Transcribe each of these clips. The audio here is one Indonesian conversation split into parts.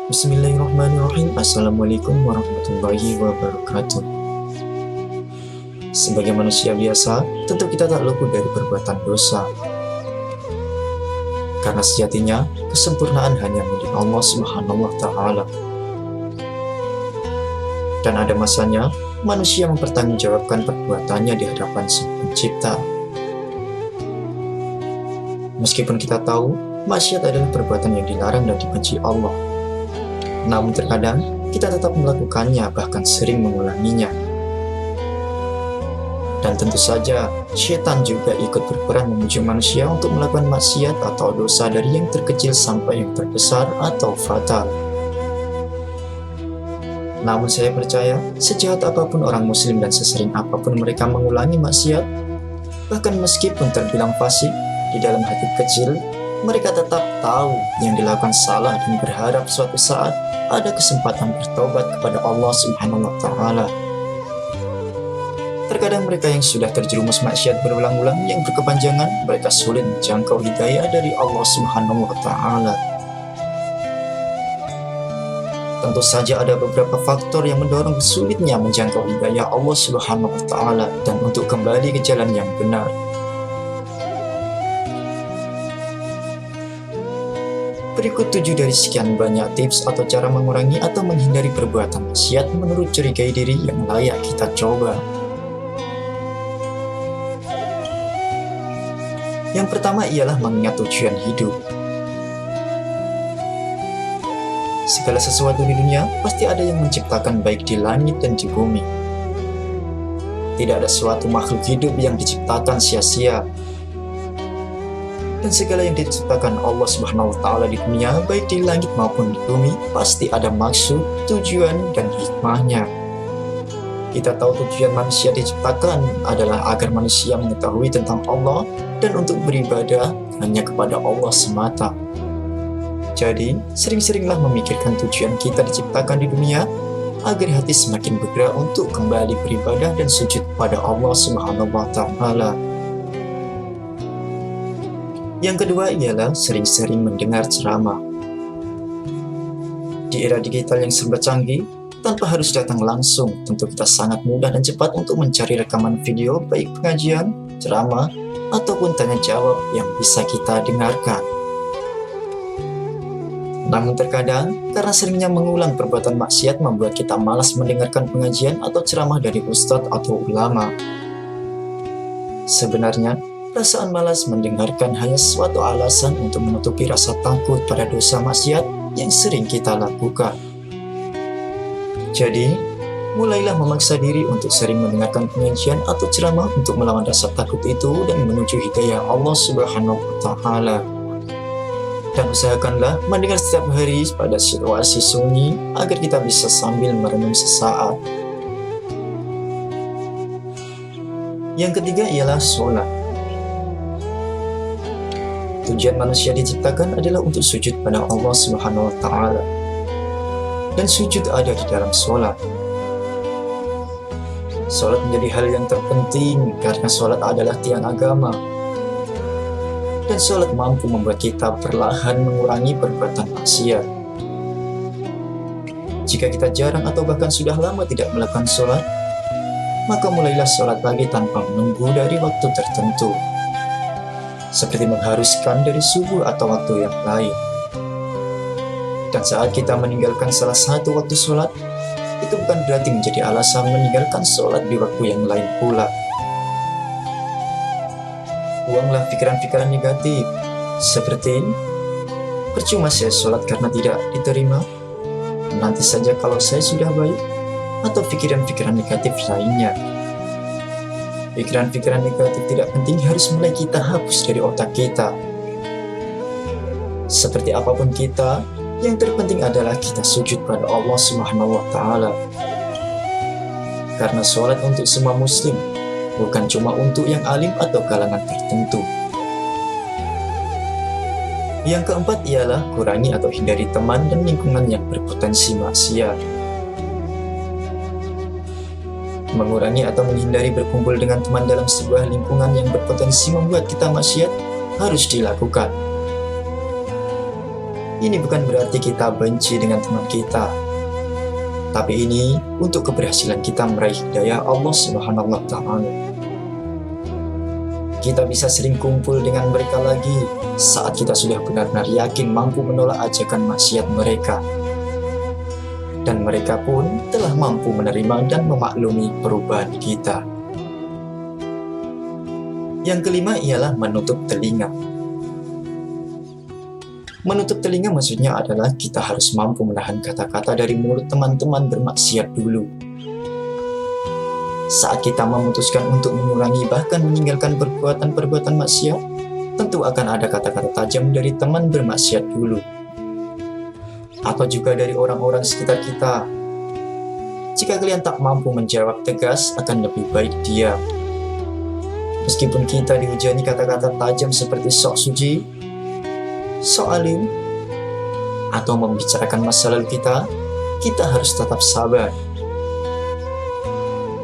Bismillahirrahmanirrahim. Assalamualaikum warahmatullahi wabarakatuh. Sebagai manusia biasa, tentu kita tak luput dari perbuatan dosa. Karena sejatinya, kesempurnaan hanya milik Allah Subhanahu wa Ta'ala. Dan ada masanya, manusia mempertanggungjawabkan perbuatannya di hadapan Sang Pencipta. Meskipun kita tahu, maksiat adalah perbuatan yang dilarang dan dibenci Allah. Namun terkadang, kita tetap melakukannya, bahkan sering mengulanginya. Dan tentu saja, syaitan juga ikut berperan memujuk manusia untuk melakukan maksiat atau dosa dari yang terkecil sampai yang terbesar atau fatal. Namun saya percaya, sejahat apapun orang muslim dan sesering apapun mereka mengulangi maksiat, bahkan meskipun terbilang fasik, di dalam hati kecil, mereka tetap tahu yang dilakukan salah dan berharap suatu saat ada kesempatan bertobat kepada Allah Subhanahu wa Ta'ala. Terkadang mereka yang sudah terjerumus maksiat berulang-ulang yang berkepanjangan, mereka sulit menjangkau hidayah dari Allah Subhanahu wa Ta'ala. Tentu saja ada beberapa faktor yang mendorong sulitnya menjangkau hidayah Allah Subhanahu wa Ta'ala dan untuk kembali ke jalan yang benar. Berikut 7 dari sekian banyak tips atau cara mengurangi atau menghindari perbuatan maksiat menurut curigai diri yang layak kita coba. Yang pertama ialah mengingat tujuan hidup. Segala sesuatu di dunia pasti ada yang menciptakan baik di langit dan di bumi. Tidak ada suatu makhluk hidup yang diciptakan sia-sia. Dan segala yang diciptakan Allah Subhanahu wa Ta'ala di dunia, baik di langit maupun di bumi, pasti ada maksud, tujuan, dan hikmahnya. Kita tahu tujuan manusia diciptakan adalah agar manusia mengetahui tentang Allah dan untuk beribadah hanya kepada Allah semata. Jadi, sering-seringlah memikirkan tujuan kita diciptakan di dunia, agar hati semakin bergerak untuk kembali beribadah dan sujud pada Allah Subhanahu wa Ta'ala. Yang kedua ialah sering-sering mendengar ceramah. Di era digital yang serba canggih, tanpa harus datang langsung, tentu kita sangat mudah dan cepat untuk mencari rekaman video baik pengajian, ceramah, ataupun tanya jawab yang bisa kita dengarkan. Namun terkadang, karena seringnya mengulang perbuatan maksiat membuat kita malas mendengarkan pengajian atau ceramah dari ustadz atau ulama. Sebenarnya, perasaan malas mendengarkan hanya suatu alasan untuk menutupi rasa takut pada dosa maksiat yang sering kita lakukan. Jadi, mulailah memaksa diri untuk sering mendengarkan pengajian atau ceramah untuk melawan rasa takut itu dan menuju hidayah Allah Subhanahu wa Ta'ala. Dan usahakanlah mendengar setiap hari pada situasi sunyi agar kita bisa sambil merenung sesaat. Yang ketiga ialah sholat. Tujuan manusia diciptakan adalah untuk sujud pada Allah Subhanahu wa Ta'ala. Dan sujud ada di dalam sholat. Sholat menjadi hal yang terpenting karena sholat adalah tiang agama. Dan sholat mampu membuat kita perlahan mengurangi perbuatan maksiat. Jika kita jarang atau bahkan sudah lama tidak melakukan sholat, maka mulailah sholat lagi tanpa menunggu dari waktu tertentu. Seperti mengharuskan dari subuh atau waktu yang lain. Dan saat kita meninggalkan salah satu waktu sholat, itu bukan berarti menjadi alasan meninggalkan sholat di waktu yang lain pula. Buanglah pikiran-pikiran negatif, seperti percuma saya sholat karena tidak diterima, nanti saja kalau saya sudah baik, atau pikiran-pikiran negatif lainnya. Pikiran-pikiran negatif tidak penting harus mulai kita hapus dari otak kita. Seperti apapun kita, yang terpenting adalah kita sujud pada Allah Subhanahu wa Ta'ala. Karena sholat untuk semua muslim, bukan cuma untuk yang alim atau kalangan tertentu. Yang keempat ialah kurangi atau hindari teman dan lingkungan yang berpotensi maksiat. Mengurangi atau menghindari berkumpul dengan teman dalam sebuah lingkungan yang berpotensi membuat kita maksiat harus dilakukan. Ini bukan berarti kita benci dengan teman kita, tapi ini untuk keberhasilan kita meraih hidayah Allah Subhanahu wa Ta'ala. Kita bisa sering kumpul dengan mereka lagi saat kita sudah benar-benar yakin mampu menolak ajakan maksiat mereka. Dan mereka pun telah mampu menerima dan memaklumi perubahan kita. Yang kelima ialah menutup telinga. Menutup telinga maksudnya adalah kita harus mampu menahan kata-kata dari mulut teman-teman bermaksiat dulu. Saat kita memutuskan untuk mengurangi bahkan meninggalkan perbuatan-perbuatan maksiat, tentu akan ada kata-kata tajam dari teman bermaksiat dulu. Atau juga dari orang-orang sekitar kita. Jika kalian tak mampu menjawab tegas, akan lebih baik diam. Meskipun kita dihujani kata-kata tajam seperti sok suci, sok alim, atau membicarakan masa lalu kita harus tetap sabar.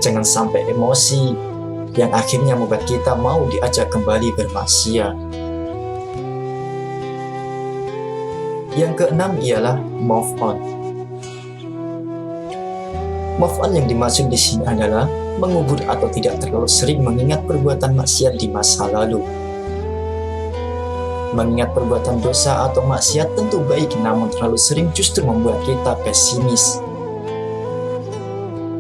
Jangan sampai emosi yang akhirnya membuat kita mau diajak kembali bermaksiat. Yang keenam ialah move on. Move on yang dimaksud di sini adalah mengubur atau tidak terlalu sering mengingat perbuatan maksiat di masa lalu. Mengingat perbuatan dosa atau maksiat tentu baik, namun terlalu sering justru membuat kita pesimis.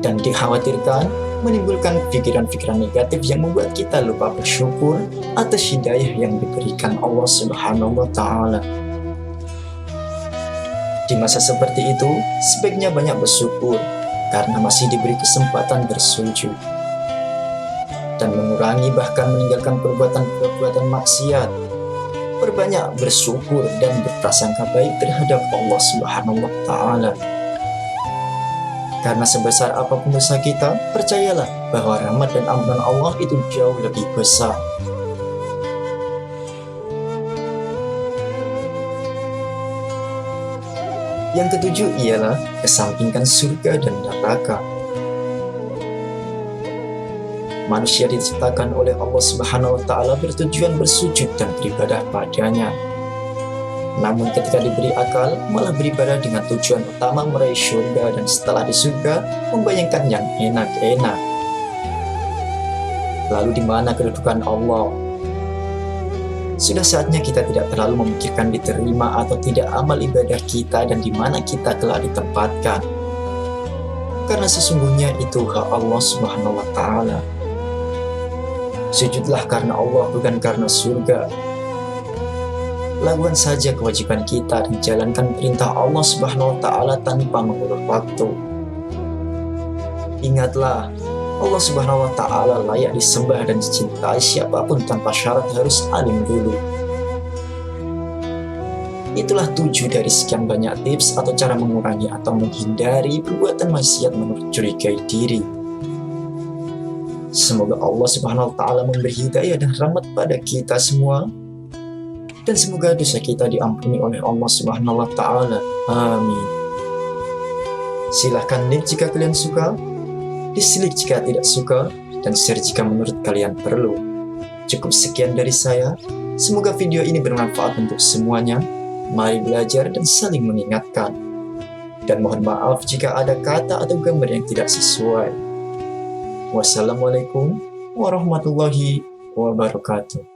Dan dikhawatirkan menimbulkan pikiran-pikiran negatif yang membuat kita lupa bersyukur atas hidayah yang diberikan Allah Subhanahu wa Ta'ala. Di masa seperti itu, sebaiknya banyak bersyukur karena masih diberi kesempatan bersujud. Dan mengurangi bahkan meninggalkan perbuatan-perbuatan maksiat. Perbanyak bersyukur dan berprasangka baik terhadap Allah Subhanahu wa Ta'ala. Karena sebesar apapun dosa kita, percayalah bahwa rahmat dan ampunan Allah itu jauh lebih besar. Yang ketujuh ialah kesampingkan surga dan neraka. Manusia diciptakan oleh Allah Subhanahu wa Ta'ala bertujuan bersujud dan beribadah padanya. Namun ketika diberi akal, malah beribadah dengan tujuan utama meraih surga, dan setelah di surga membayangkan yang enak-enak. Lalu di mana kedudukan Allah? Sudah saatnya kita tidak terlalu memikirkan diterima atau tidak amal ibadah kita dan di mana kita telah ditempatkan. Karena sesungguhnya itu hak Allah Subhanahu wa Ta'ala. Sujudlah karena Allah, bukan karena surga. Lakukan saja kewajiban kita dan jalankan perintah Allah Subhanahu wa Ta'ala tanpa mengulur waktu. Ingatlah, Allah Subhanahu wa Ta'ala layak disembah dan dicintai siapapun tanpa syarat harus alim dulu. Itulah 7 dari sekian banyak tips atau cara mengurangi atau menghindari perbuatan maksiat menurut curigai diri. Semoga Allah Subhanahu wa Ta'ala memberi hidayah dan rahmat pada kita semua, dan semoga dosa kita diampuni oleh Allah Subhanahu wa Ta'ala. Amin. Silahkan like jika kalian suka, dislike jika tidak suka, dan share jika menurut kalian perlu. Cukup sekian dari saya. Semoga video ini bermanfaat untuk semuanya. Mari belajar dan saling mengingatkan. Dan mohon maaf jika ada kata atau gambar yang tidak sesuai. Wassalamualaikum warahmatullahi wabarakatuh.